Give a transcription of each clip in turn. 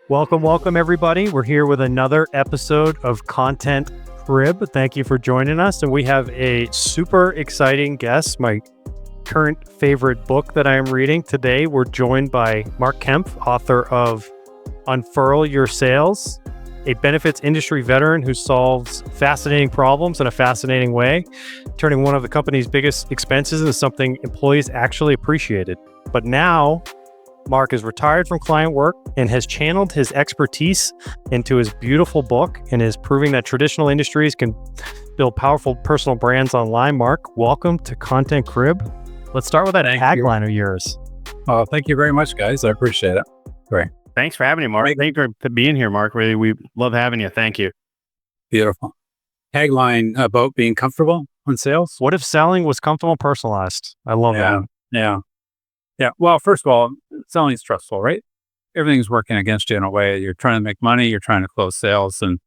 Welcome, everybody. We're here with another episode of Content Crib. Thank you for joining us. And we have a super exciting guest, my current favorite book that I am reading. Today, we're joined by Mark Kempf, author of Unfurl Your Sales, a benefits industry veteran who solves fascinating problems in a fascinating way, turning one of the company's biggest expenses into something employees actually appreciated. But now, Mark is retired from client work and has channeled his expertise into his beautiful book and is proving that traditional industries can build powerful personal brands online. Mark, welcome to Content Crib. Let's start with that tagline of yours. Oh, thank you very much, guys. I appreciate it. Great. Thanks for having me, Mark. Thank you for being here, Mark. Really, we love having you. Thank you. Beautiful. Tagline about being comfortable in sales. What if selling was comfortable and personalized? I love that. Yeah. Well, first of all, selling is stressful, right? Everything's working against you in a way. You're trying to make money, you're trying to close sales, and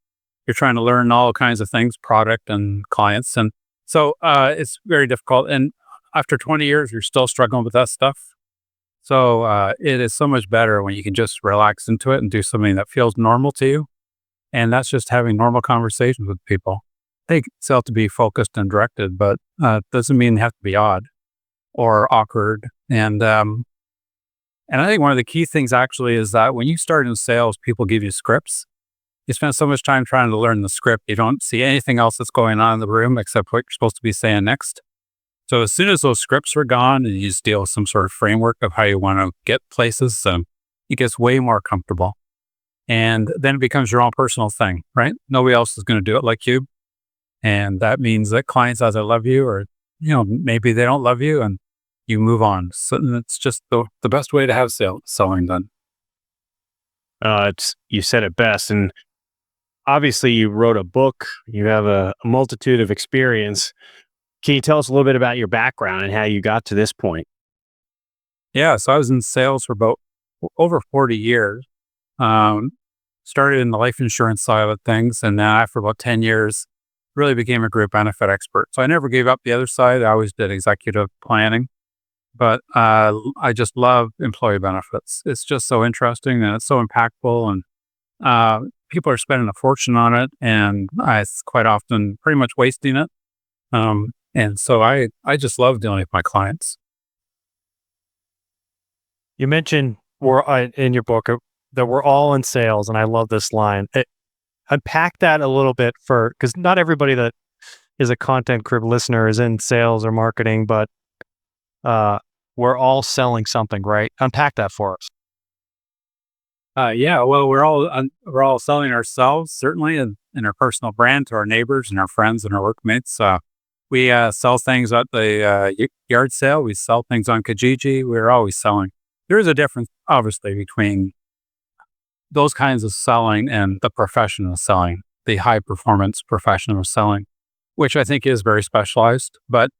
you're trying to learn all kinds of things, product and clients. And so it's very difficult. And after 20 years, you're still struggling with that stuff. So it is so much better when you can just relax into it and do something that feels normal to you. And that's just having normal conversations with people. They sell to be focused and directed, but doesn't mean they have to be odd or awkward. And I think one of the key things actually is that when you start in sales, people give you scripts. You spend so much time trying to learn the script, you don't see anything else that's going on in the room except what you're supposed to be saying next. So as soon as those scripts are gone and you just deal with some sort of framework of how you want to get places, it gets way more comfortable. And then it becomes your own personal thing, right? Nobody else is going to do it like you. And that means that clients either love you or, maybe they don't love you and you move on. So it's just the best way to have selling done. You said it best. And obviously you wrote a book, you have a multitude of experience. Can you tell us a little bit about your background and how you got to this point? Yeah. So I was in sales for about over 40 years. Started in the life insurance side of things. And then after about 10 years, really became a group benefit expert. So I never gave up the other side. I always did executive planning. But I just love employee benefits. It's just so interesting and it's so impactful, and people are spending a fortune on it, and it's quite often pretty much wasting it. And so I just love dealing with my clients. You mentioned in your book that we're all in sales, and I love this line. Unpack that a little bit because not everybody that is a Content Crib listener is in sales or marketing, but we're all selling something, right? Unpack that for us. Yeah, well, we're all selling ourselves, certainly, in our personal brand to our neighbors and our friends and our workmates. We sell things at the yard sale. We sell things on Kijiji. We're always selling. There is a difference, obviously, between those kinds of selling and the professional selling, the high performance professional selling, which I think is very specialized. But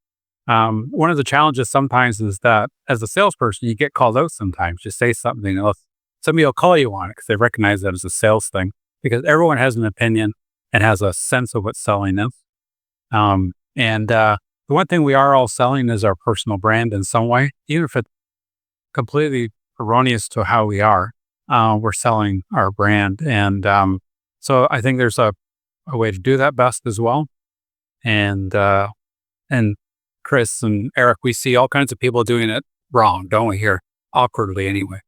one of the challenges sometimes is that as a salesperson, you get called out sometimes. You say something else. Somebody will call you on it because they recognize that as a sales thing, because everyone has an opinion and has a sense of what selling is. The one thing we are all selling is our personal brand in some way, even if it's completely erroneous to how we are. We're selling our brand. And so I think there's a way to do that best as well. And Chris and Eric, we see all kinds of people doing it wrong, don't we? Here, awkwardly anyway.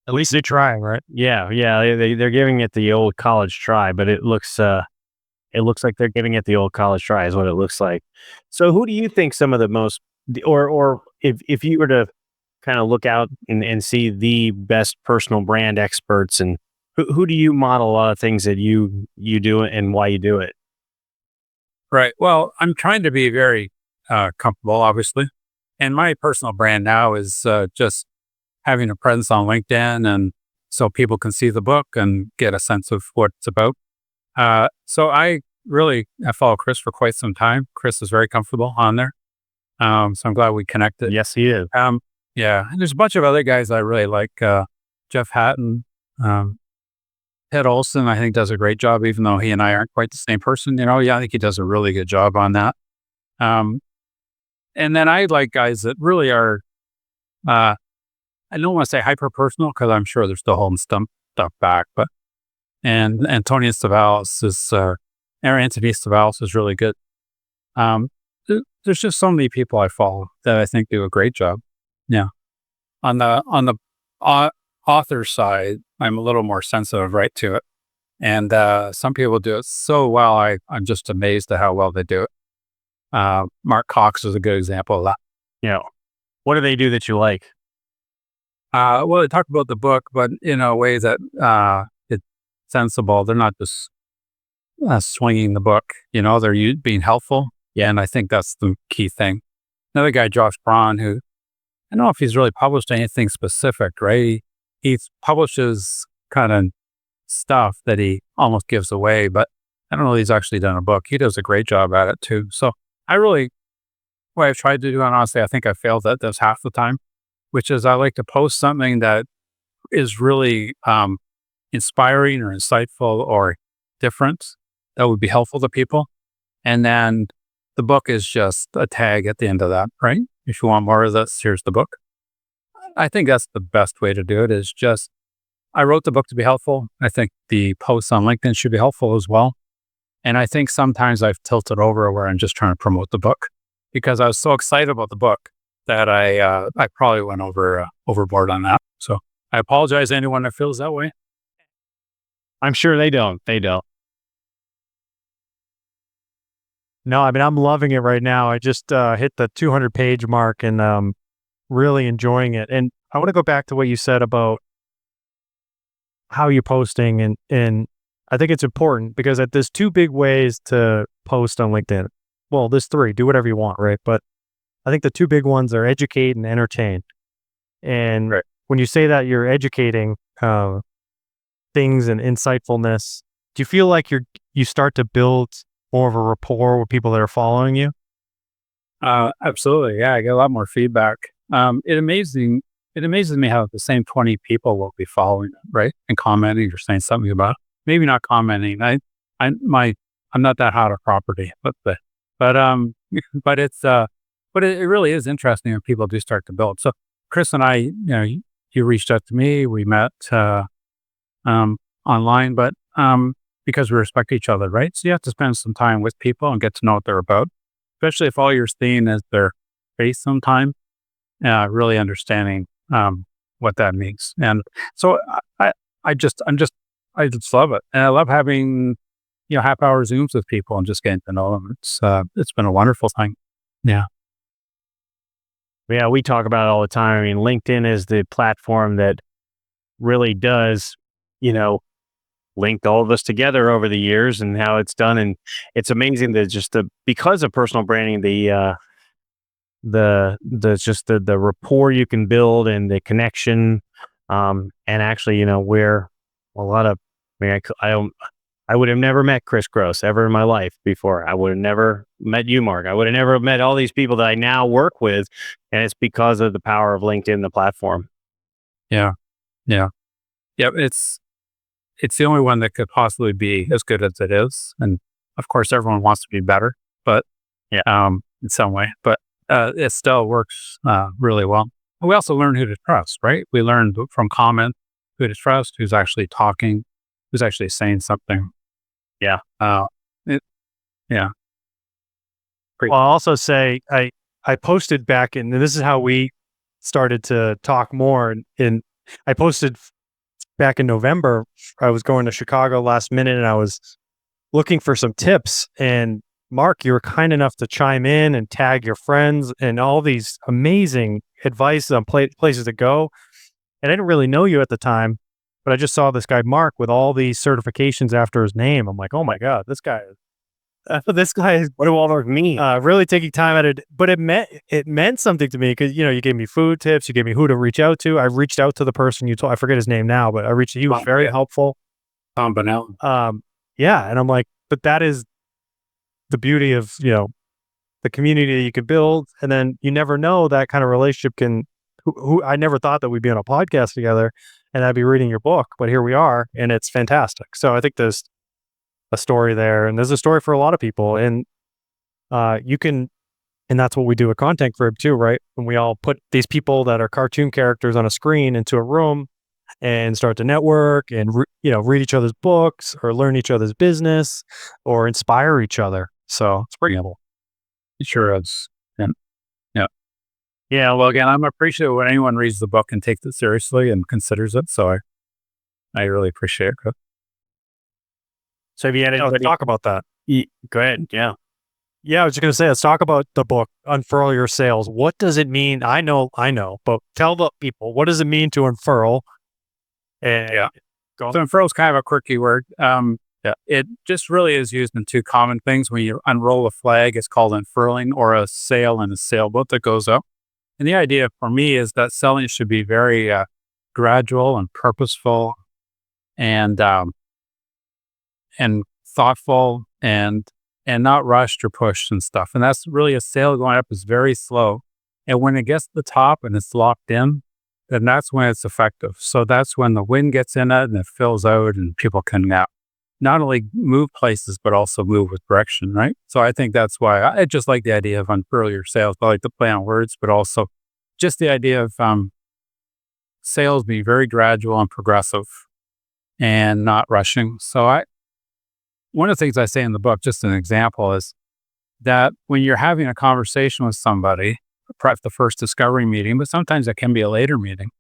At least they're trying, right? Yeah. They're giving it the old college try, but it looks like they're giving it the old college try is what it looks like. So who do you think some of the most, or if you were to kind of look out and see the best personal brand experts, and who do you model a lot of things that you do and why you do it? Right. Well, I'm trying to be very comfortable, obviously. And my personal brand now is just having a presence on LinkedIn, and so people can see the book and get a sense of what it's about. So I follow Chris for quite some time. Chris is very comfortable on there. So I'm glad we connected. Yes, he is. Yeah. And there's a bunch of other guys I really like. Jeff Hatton, Ted Olson, I think, does a great job, even though he and I aren't quite the same person. I think he does a really good job on that. And then I like guys that really are, I don't want to say hyper personal because I'm sure they're still holding stuff back. But and Anthony Savalas is really good. There's just so many people I follow that I think do a great job. Yeah. On the author side, I'm a little more sensitive right to it. And some people do it so well, I'm just amazed at how well they do it. Mark Cox is a good example of that. What do they do that you like? Well, they talk about the book, but in a way that it's sensible. They're not just swinging the book, they're being helpful. Yeah. And I think that's the key thing. Another guy, Josh Braun, who I don't know if he's really published anything specific, right? He publishes kind of stuff that he almost gives away, but I don't know if he's actually done a book. He does a great job at it too. So what I've tried to do, and honestly, I think I failed at this half the time, which is I like to post something that is really inspiring or insightful or different that would be helpful to people. And then the book is just a tag at the end of that, right? If you want more of this, here's the book. I think that's the best way to do it is just, I wrote the book to be helpful. I think the posts on LinkedIn should be helpful as well. And I think sometimes I've tilted over where I'm just trying to promote the book because I was so excited about the book that I probably went overboard on that. So I apologize to anyone that feels that way. I'm sure they don't. They don't. No, I mean, I'm loving it right now. I just hit the 200-page mark and really enjoying it. And I want to go back to what you said about how you're posting. And I think it's important because there's two big ways to post on LinkedIn. Well, there's three. Do whatever you want, right? But I think the two big ones are educate and entertain. And right. When you say that you're educating things and insightfulness, do you feel like you start to build more of a rapport with people that are following you? Absolutely. Yeah, I get a lot more feedback. It amazes me how the same 20 people will be following it, right? And commenting or saying something about it. Maybe not commenting. I'm not that hot a property, but it really is interesting when people do start to build. So Chris and I, you reached out to me, we met online, but because we respect each other, right? So you have to spend some time with people and get to know what they're about, especially if all you're seeing is their face sometime, really understanding what that means. And so I just love it. And I love having, half-hour Zooms with people and just getting to know them. It's been a wonderful thing. Yeah. Yeah, we talk about it all the time. I mean, LinkedIn is the platform that really does, linked all of us together over the years and how it's done. And it's amazing that because of personal branding, the rapport you can build and the connection, and actually, where a lot of, I would have never met Chris Gross ever in my life before. I would have never met you, Mark. I would have never met all these people that I now work with. And it's because of the power of LinkedIn, the platform. Yeah. Yeah. Yeah. It's the only one that could possibly be as good as it is. And of course, everyone wants to be better, but in some way, but it still works really well. And we also learn who to trust, right? We learn from comment who to trust, who's actually talking, who's actually saying something. Yeah. Yeah. Well, I'll also say I posted back and this is how we started to talk more. And I posted back in November. I was going to Chicago last minute and I was looking for some tips. And Mark, you were kind enough to chime in and tag your friends and all these amazing advice on places to go. And I didn't really know you at the time, but I just saw this guy, Mark, with all these certifications after his name. I'm like, oh my God, this guy is, what do all those mean? Really taking time at it. But it meant something to me because, you gave me food tips, you gave me who to reach out to. I reached out to the person you told, I forget his name now, but he was very helpful. Tom Bonnell. Yeah. And I'm like, but that is the beauty of, the community that you could build. And then you never know that kind of relationship who I never thought that we'd be on a podcast together and I'd be reading your book, but here we are and it's fantastic. So I think there's a story there and there's a story for a lot of people and and that's what we do at Content Crib too, right? When we all put these people that are cartoon characters on a screen into a room and start to network and read each other's books or learn each other's business or inspire each other. So it's pretty cool. It sure is. Yeah. Well, again, I'm appreciative when anyone reads the book and takes it seriously and considers it. So I really appreciate it. So have you had anybody talk about that? Go ahead. Yeah. Yeah, I was just going to say, let's talk about the book, Unfurl Your Sales. What does it mean? I know, but tell the people, what does it mean to unfurl? So unfurl is kind of a quirky word. It just really is used in two common things. When you unroll a flag, it's called unfurling, or a sail in a sailboat that goes up. And the idea for me is that selling should be very gradual and purposeful and thoughtful and not rushed or pushed and stuff. And that's really, a sail going up is very slow. And when it gets to the top and it's locked in, then that's when it's effective. So that's when the wind gets in it and it fills out and people can not only move places, but also move with direction, right? So I think that's why I just like the idea of unfurl your sails. I like to play on words, but also just the idea of sales being very gradual and progressive and not rushing. So one of the things I say in the book, just an example, is that when you're having a conversation with somebody, perhaps the first discovery meeting, but sometimes it can be a later meeting,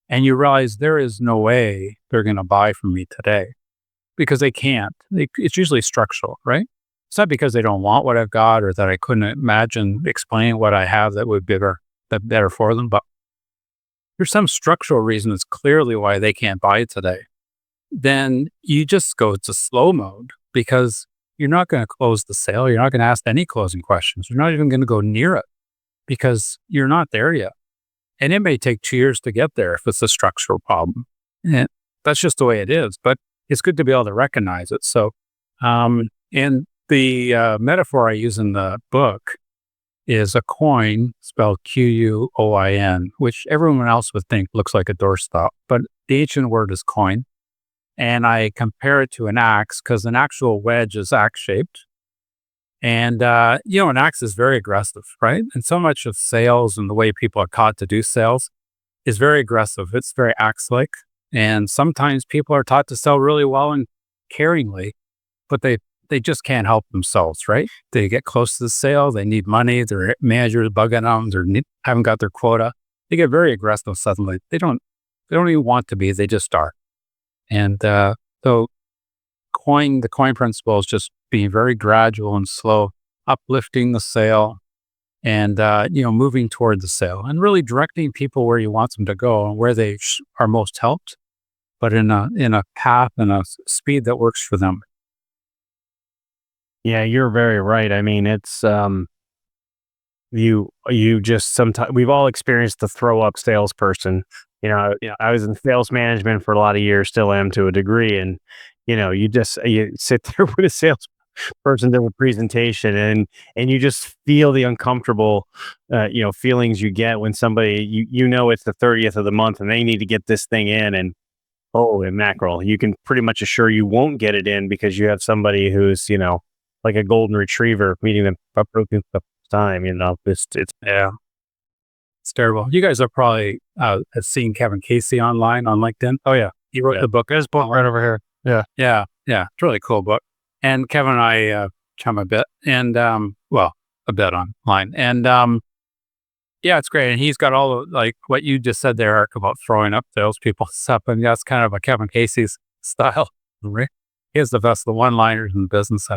and you realize there is no way they're going to buy from me today because they can't. It's usually structural, right? It's not because they don't want what I've got or that I couldn't imagine explaining what I have that would be better for them, but there's some structural reason that's clearly why they can't buy it today. Then you just go to slow mode because you're not going to close the sale. You're not going to ask any closing questions. You're not even going to go near it because you're not there yet. And it may take 2 years to get there if it's a structural problem. And that's just the way it is, but it's good to be able to recognize it. So, and the metaphor I use in the book is a coin spelled Quoin, which everyone else would think looks like a doorstop, but the ancient word is coin. And I compare it to an axe because an actual wedge is axe-shaped. And, an axe is very aggressive, right? And so much of sales and the way people are taught to do sales is very aggressive. It's very axe-like. And sometimes people are taught to sell really well and caringly, but they just can't help themselves, right? They get close to the sale. They need money. Their manager is bugging them. They haven't got their quota. They get very aggressive suddenly. They don't even want to be. They just are. And so the coin principle is just being very gradual and slow, uplifting the sale and, moving toward the sale and really directing people where you want them to go and where they are most helped, but in a path and a speed that works for them. Yeah, you're very right. I mean, it's, you just sometimes, we've all experienced the throw up salesperson. I was in sales management for a lot of years, still am to a degree. And, you sit there with a salesperson doing a presentation and you just feel the uncomfortable, feelings you get when somebody, it's the 30th of the month and they need to get this thing in and holy mackerel, you can pretty much assure you won't get it in because you have somebody who's, like a golden retriever meeting them approaching the time, It's terrible. You guys are probably have seen Kevin Casey on LinkedIn. Oh yeah. He wrote the book. His book right over here. Yeah. Yeah. It's a really cool book. And Kevin and I chum a bit and, a bit online. And, it's great. And he's got all like what you just said there, Eric, about throwing up salespeople stuff. And that's kind of a Kevin Casey's style. Right? He has the best of the one-liners in the business.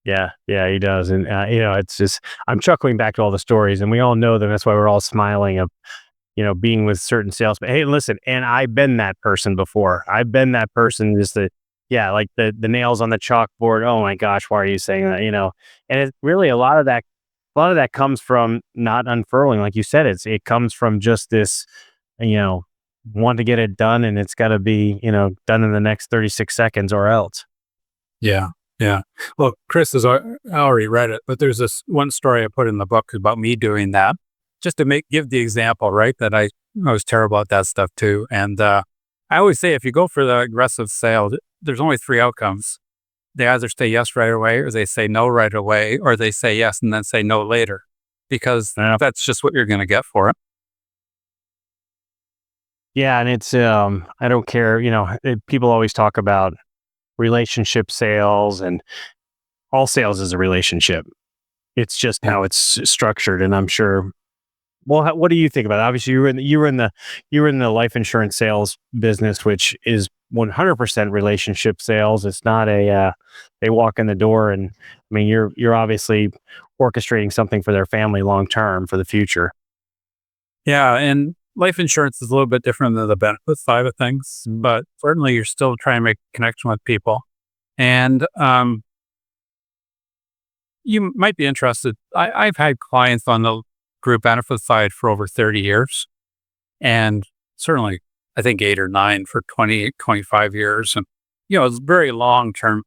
Yeah, he does. And, it's just, I'm chuckling back to all the stories and we all know them. That's why we're all smiling of, being with certain sales. But hey, listen, and I've been that person before. I've been that person just like the nails on the chalkboard. Oh my gosh, why are you saying that? And it's really a lot of that comes from not unfurling. Like you said, it comes from just this, want to get it done and it's got to be, done in the next 36 seconds or else. Yeah. Yeah. Well, Chris has already read it, but there's this one story I put in the book about me doing that just to give the example, right? That I was terrible at that stuff too. And I always say, if you go for the aggressive sale, there's only 3 outcomes. They either say yes right away or they say no right away, or they say yes and then say no later, because that's just what you're going to get for it. Yeah, and it's I don't care, people always talk about relationship sales, and all sales is a relationship. It's just Yeah. how it's structured, and I'm sure. Well, what do you think about it? Obviously, you were in the life insurance sales business, which is 100% relationship sales. It's not they walk in the door, and I mean, you're obviously orchestrating something for their family long term for the future. Yeah. And life insurance is a little bit different than the benefit side of things, but certainly you're still trying to make a connection with people. And you might be interested. I've had clients on the group benefit side for over 30 years, and certainly I think 8 or 9 for 20, 25 years. And, it's very long term.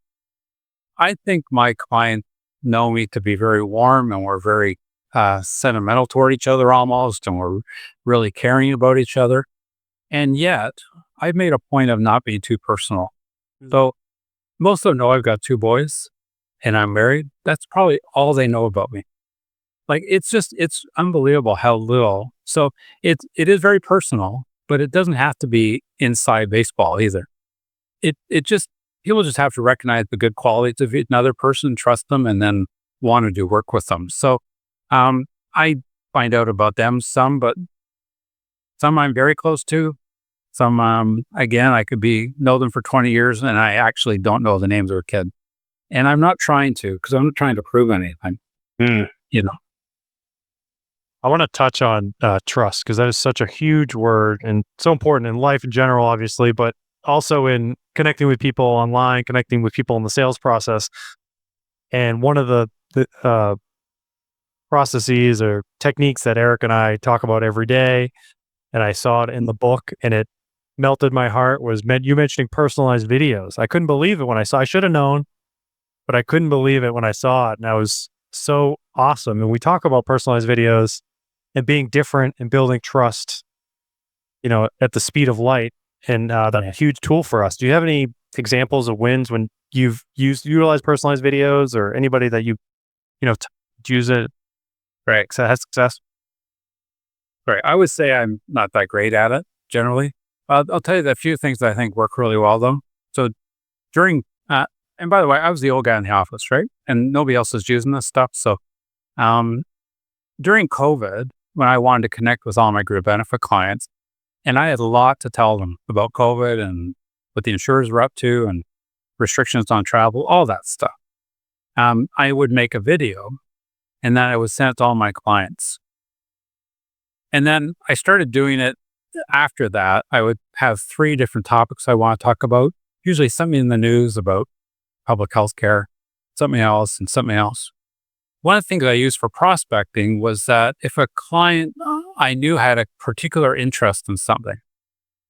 I think my clients know me to be very warm, and we're very sentimental toward each other almost, and we're really caring about each other. And yet, I've made a point of not being too personal. So most of them know I've got 2 boys and I'm married. That's probably all they know about me. Like it's unbelievable how little. So it is very personal, but it doesn't have to be inside baseball either. It just people just have to recognize the good qualities of another person, trust them, and then want to do work with them. So I find out about them some, but some I'm very close to. Some again, I could know them for 20 years and I actually don't know the names of their kid. And I'm not trying to, because I'm not trying to prove anything. Mm. You know. I want to touch on trust, because that is such a huge word and so important in life in general, obviously, but also in connecting with people online, connecting with people in the sales process. And one of the processes or techniques that Eric and I talk about every day, and I saw it in the book and it melted my heart, was you mentioning personalized videos. I couldn't believe it when I saw. I should have known, but I couldn't believe it when I saw it, and I was so awesome. And we talk about personalized videos and being different and building trust, at the speed of light, and that's a huge tool for us. Do you have any examples of wins when you've utilized personalized videos, or anybody that use it, Right. has success? Right. I would say I'm not that great at it generally. I'll tell you the few things that I think work really well though. So during, and by the way, I was the old guy in the office, right? And nobody else was using this stuff. So during COVID, when I wanted to connect with all my group benefit clients, and I had a lot to tell them about COVID and what the insurers were up to and restrictions on travel, all that stuff. I would make a video and then I would send it to all my clients. And then I started doing it after that. I would have 3 different topics I want to talk about, usually something in the news about public health care, something else, and something else. One of the things I used for prospecting was that if a client I knew had a particular interest in something,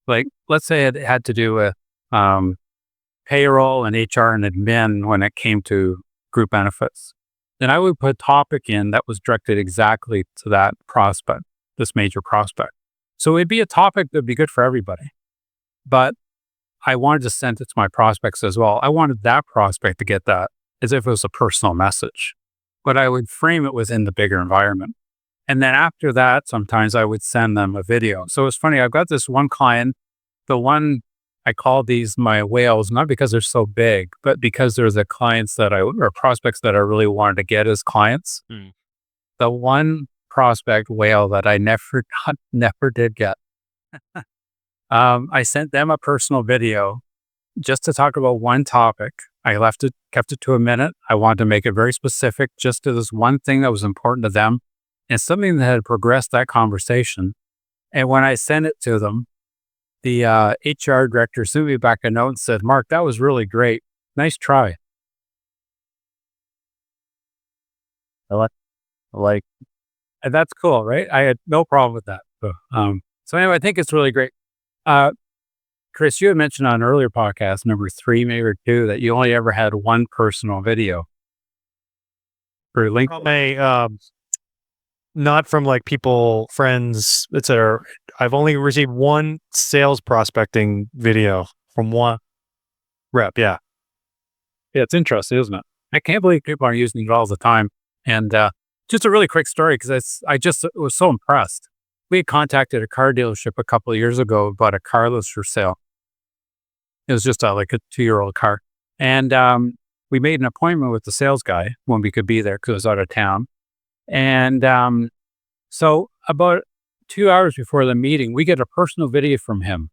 like let's say it had to do with payroll and HR and admin when it came to group benefits, then I would put a topic in that was directed exactly to that prospect, this major prospect. So it'd be a topic that'd be good for everybody. But I wanted to send it to my prospects as well. I wanted that prospect to get that as if it was a personal message, but I would frame it within the bigger environment. And then after that, sometimes I would send them a video. So it's funny, I've got this one client, the one I call these my whales, not because they're so big, but because they're the clients or prospects that I really wanted to get as clients. Mm. The one prospect whale that I never did get. I sent them a personal video just to talk about one topic. I kept it to a minute. I wanted to make it very specific, just to this one thing that was important to them and something that had progressed that conversation. And when I sent it to them, the HR director sent me back a note and said, "Mark, that was really great. Nice try." I like. And that's cool, right? I had no problem with that. So anyway, I think it's really great. Chris, you had mentioned on an earlier podcast, number 3, maybe or 2, that you only ever had one personal video for LinkedIn. Not from like people, friends, etc. I've only received one sales prospecting video from one rep. Yeah. Yeah, it's interesting, isn't it? I can't believe people are using it all the time. And just a really quick story, because I just was so impressed. we had contacted a car dealership a couple of years ago about a car list for sale. It was just like a 2-year-old car. And we made an appointment with the sales guy when we could be there because it was out of town. And so about 2 hours before the meeting, we get a personal video from him.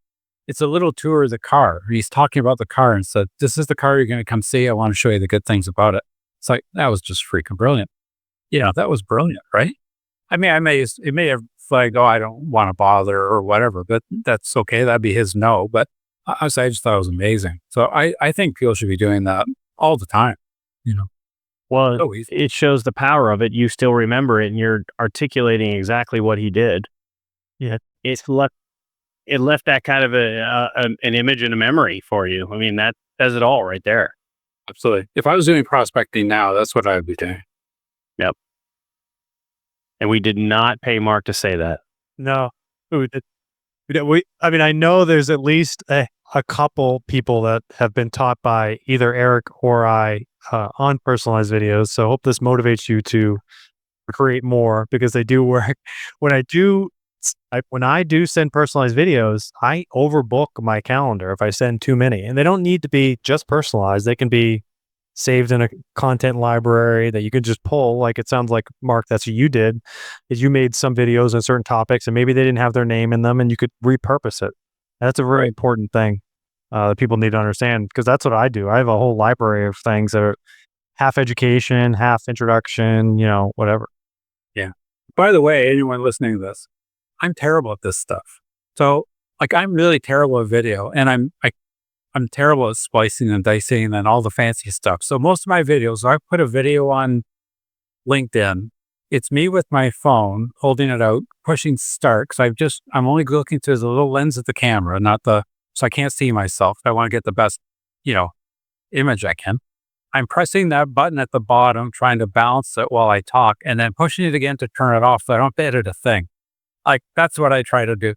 It's a little tour of the car. He's talking about the car and said, "This is the car you're going to come see. I want to show you the good things about it." It's like, that was just freaking brilliant. That was brilliant, right? I mean, it may have flagged, "Oh, I don't want to bother," or whatever, but that's okay. That'd be his no. But I just thought it was amazing. So I think people should be doing that all the time. Well, So easy. it shows the power of it. You still remember it, and you're articulating exactly what he did. Yeah. It left that kind of an image and a memory for you. I mean, that says it all right there. Absolutely. If I was doing prospecting now, that's what I would be doing. Yep. And we did not pay Mark to say that. No. I mean, I know there's at least a couple people that have been taught by either Eric or I on personalized videos. So I hope this motivates you to create more, because they do work. When I do send personalized videos, I overbook my calendar if I send too many, and they don't need to be just personalized. They can be saved in a content library that you can just pull. Like, it sounds like, Mark, that's what you did, is you made some videos on certain topics and maybe they didn't have their name in them, and you could repurpose it. That's a very important thing that people need to understand, because that's what I do. I have a whole library of things that are half education, half introduction, whatever. Yeah. By the way, anyone listening to this, I'm terrible at this stuff. So, like, I'm really terrible at video, and I'm terrible at splicing and dicing and all the fancy stuff. So most of my videos, I put a video on LinkedIn. It's me with my phone, holding it out, pushing start, because I'm only looking through the little lens of the camera, so I can't see myself. I want to get the best, image I can. I'm pressing that button at the bottom, trying to balance it while I talk, and then pushing it again to turn it off so I don't edit a thing. Like, that's what I try to do.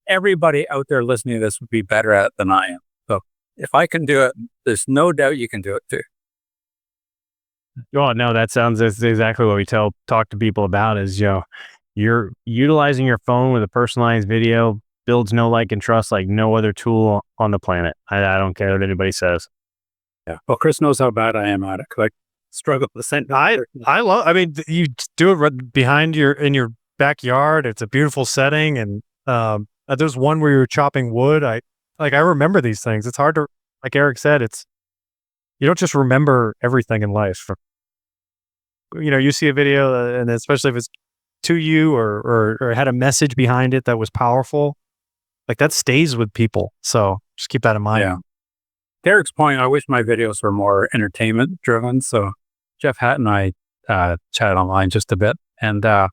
Everybody out there listening to this would be better at it than I am. So if I can do it, there's no doubt you can do it too. Oh, no, that's exactly what we talk to people about is, you're utilizing your phone with a personalized video builds know, like, and trust like no other tool on the planet. I don't care what anybody says. Yeah. Well, Chris knows how bad I am at it, because I struggle with the sentence. I mean, you do it right behind in your backyard. It's a beautiful setting. And there's one where you're chopping wood. I remember these things. It's hard to, like Eric said, you don't just remember everything in life. You see a video, and especially if it's to you or it had a message behind it that was powerful, like, that stays with people. So just keep that in mind. Yeah. Derek's point, I wish my videos were more entertainment driven. So Jeff Hatton and I chatted online just a bit, and you're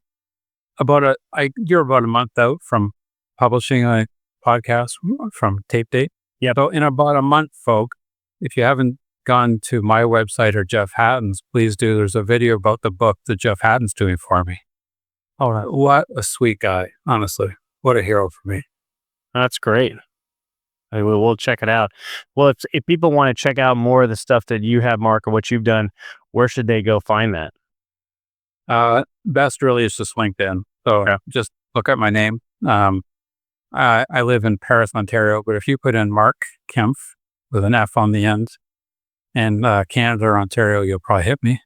about a month out from publishing a podcast from Tape Date. Yeah. So in about a month, folk, if you haven't gone to my website or Jeff Hatton's, please do. There's a video about the book that Jeff Hatton's doing for me. All right. What a sweet guy. Honestly, what a hero for me. That's great. We'll check it out. Well, if people want to check out more of the stuff that you have, Mark, or what you've done, where should they go find that? Best really is just LinkedIn. So just look at my name. I live in Paris, Ontario, but if you put in Mark Kempf with an F on the end and Canada or Ontario, you'll probably hit me.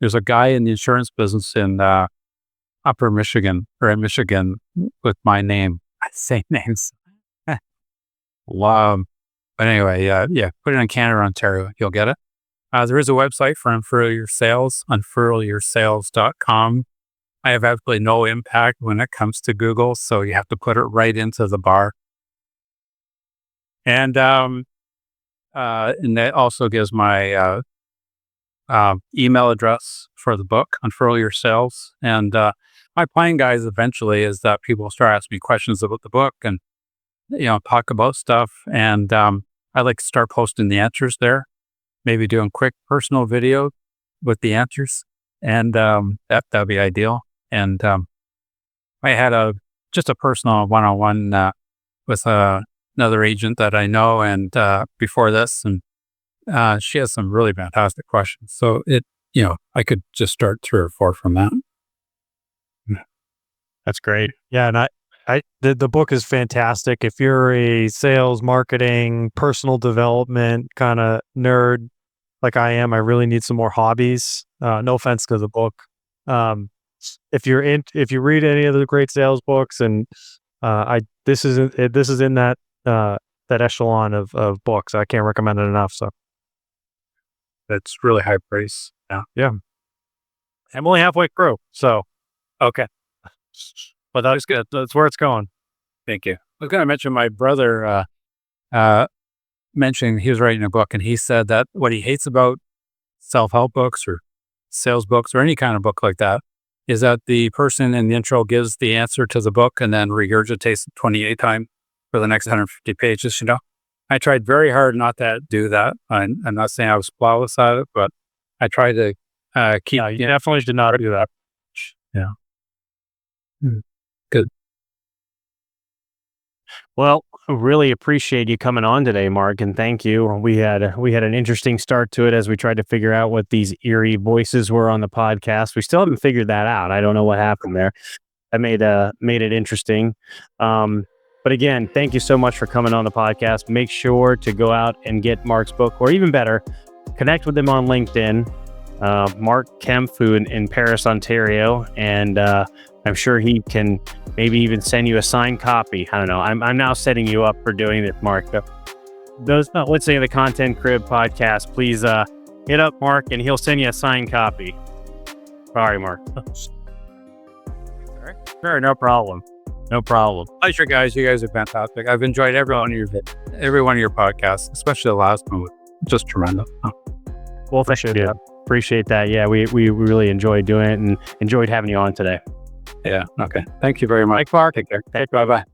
There's a guy in the insurance business in Upper Michigan or in Michigan with my name. Same names. But anyway, put it in Canada or Ontario, you'll get it. There is a website for Unfurl Your Sales, unfurlyoursales.com. I have absolutely no impact when it comes to Google, so you have to put it right into the bar. And that also gives my email address for the book, Unfurl Your Sales. And my plan, guys, eventually is that people start asking me questions about the book and talk about stuff. And I like to start posting the answers there, maybe doing quick personal video with the answers. And that'd be ideal. And I had just a personal one-on-one with another agent that I know, and before this, and she has some really fantastic questions. So I could just start 3 or 4 from that. That's great. Yeah, and the book is fantastic. If you're a sales, marketing, personal development kind of nerd like I am, I really need some more hobbies. No offense to the book. If you read any of the great sales books, and this is in that that echelon of books. I can't recommend it enough. So That's really high praise. Yeah. I'm only halfway through. So Okay. but that's good. That's where it's going. Thank you. I was going to mention my brother mentioned he was writing a book, and he said that what he hates about self-help books or sales books or any kind of book like that is that the person in the intro gives the answer to the book and then regurgitates it 28 times for the next 150 pages. I tried very hard not to do that. I'm not saying I was flawless at it, but I tried to keep. You definitely did not do that. Yeah. Well, really appreciate you coming on today, Mark, and thank you. We had an interesting start to it as we tried to figure out what these eerie voices were on the podcast. We still haven't figured that out. I don't know what happened there. That made it interesting. But again, thank you so much for coming on the podcast. Make sure to go out and get Mark's book, or even better, connect with him on LinkedIn. Mark Kempf, who in Paris, Ontario, and I'm sure he can maybe even send you a signed copy. I don't know. I'm now setting you up for doing this, Mark. Let's say the Content Crib podcast, please hit up Mark and he'll send you a signed copy. Sorry, Mark. Sure, no problem. No problem. Pleasure, guys. You guys are fantastic. I've enjoyed every one of your podcasts, especially the last one. Just tremendous. Well, thank you. Appreciate that. Yeah, we really enjoyed doing it and enjoyed having you on today. Yeah. Okay. Thank you very much. Thanks, Mark. Take care. Bye-bye.